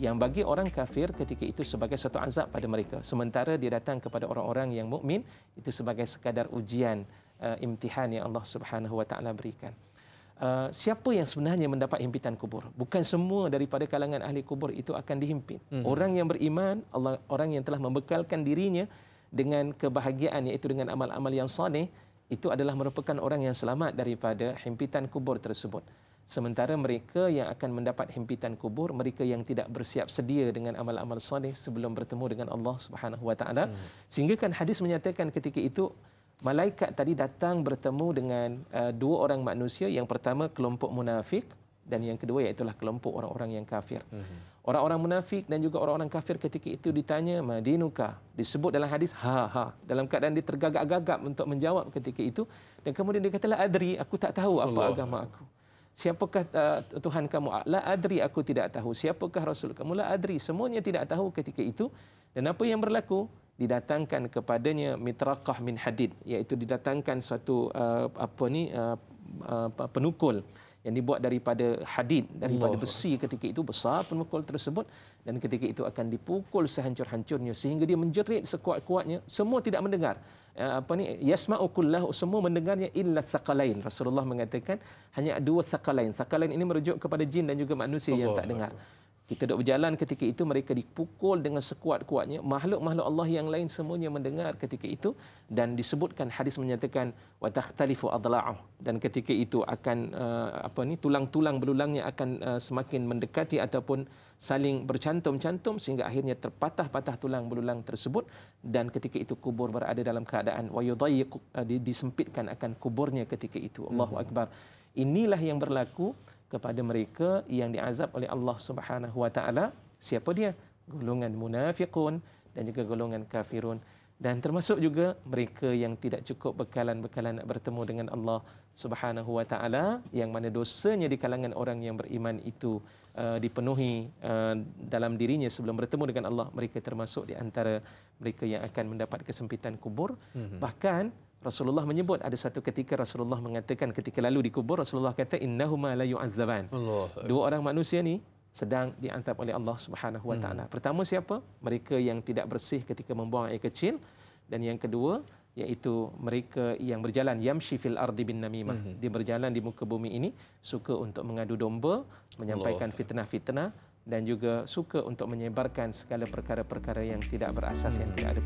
yang bagi orang kafir ketika itu sebagai satu azab pada mereka, sementara dia datang kepada orang-orang yang mukmin itu sebagai sekadar ujian, imtihan yang Allah Subhanahu wa taala berikan. Siapa yang sebenarnya mendapat himpitan kubur? Bukan semua daripada kalangan ahli kubur itu akan dihimpit. Orang yang beriman, orang yang telah membekalkan dirinya dengan kebahagiaan, iaitu dengan amal-amal yang saleh, itu adalah merupakan orang yang selamat daripada himpitan kubur tersebut. Sementara mereka yang akan mendapat himpitan kubur, mereka yang tidak bersiap sedia dengan amal-amal saleh sebelum bertemu dengan Allah Subhanahu wa taala. Sehingga kan hadis menyatakan ketika itu malaikat tadi datang bertemu dengan dua orang manusia, yang pertama kelompok munafik dan yang kedua iaitulah kelompok orang-orang yang kafir. Orang-orang munafik dan juga orang-orang kafir ketika itu ditanya madinuka, disebut dalam hadis dalam keadaan dia tergagap-gagap untuk menjawab ketika itu, dan kemudian dia kata la adri, aku tak tahu apa agama aku. Siapakah Tuhan kamu? La adri, aku tidak tahu. Siapakah Rasul kamu? La adri, semuanya tidak tahu ketika itu. Dan apa yang berlaku? Didatangkan kepadanya mitraqah min hadid, iaitu didatangkan satu penukul yang dibuat daripada hadid, daripada besi. Ketika itu besar penukul tersebut, dan ketika itu akan dipukul sehancur-hancurnya sehingga dia menjerit sekuat-kuatnya. Semua tidak mendengar. Yasma'u kullahu, semua mendengarnya illa thaqalain. Rasulullah mengatakan hanya dua thaqalain. Thaqalain ini merujuk kepada jin dan juga manusia yang tak dengar. Kita duduk berjalan ketika itu, mereka dipukul dengan sekuat-kuatnya. Makhluk-makhluk Allah yang lain semuanya mendengar ketika itu, dan disebutkan hadis menyatakan wa takhtalifu adla'uh, dan ketika itu akan tulang-tulang belulangnya akan semakin mendekati ataupun saling bercantum-cantum sehingga akhirnya terpatah-patah tulang belulang tersebut, dan ketika itu kubur berada dalam keadaan wa yudayyiq, disempitkan akan kuburnya ketika itu. Allahu akbar. Inilah yang berlaku kepada mereka yang diazab oleh Allah Subhanahu wa taala. Siapa dia? Golongan munafiqun dan juga golongan kafirun, dan termasuk juga mereka yang tidak cukup bekalan-bekalan nak bertemu dengan Allah Subhanahu wa taala, yang mana dosanya di kalangan orang yang beriman itu dipenuhi dalam dirinya sebelum bertemu dengan Allah. Mereka termasuk di antara mereka yang akan mendapat kesempitan kubur. Bahkan Rasulullah menyebut ada satu ketika Rasulullah mengatakan ketika lalu di kubur, Rasulullah kata innahuma la yu'azzaban. Dua orang manusia ni sedang diazab oleh Allah Subhanahu wa taala. Pertama siapa? Mereka yang tidak bersih ketika membuang air kecil, dan yang kedua iaitu mereka yang berjalan yamshi fil ardi bin namimah. Dia berjalan di muka bumi ini suka untuk mengadu domba, menyampaikan fitnah-fitnah, dan juga suka untuk menyebarkan segala perkara-perkara yang tidak berasas, yang tidak ada.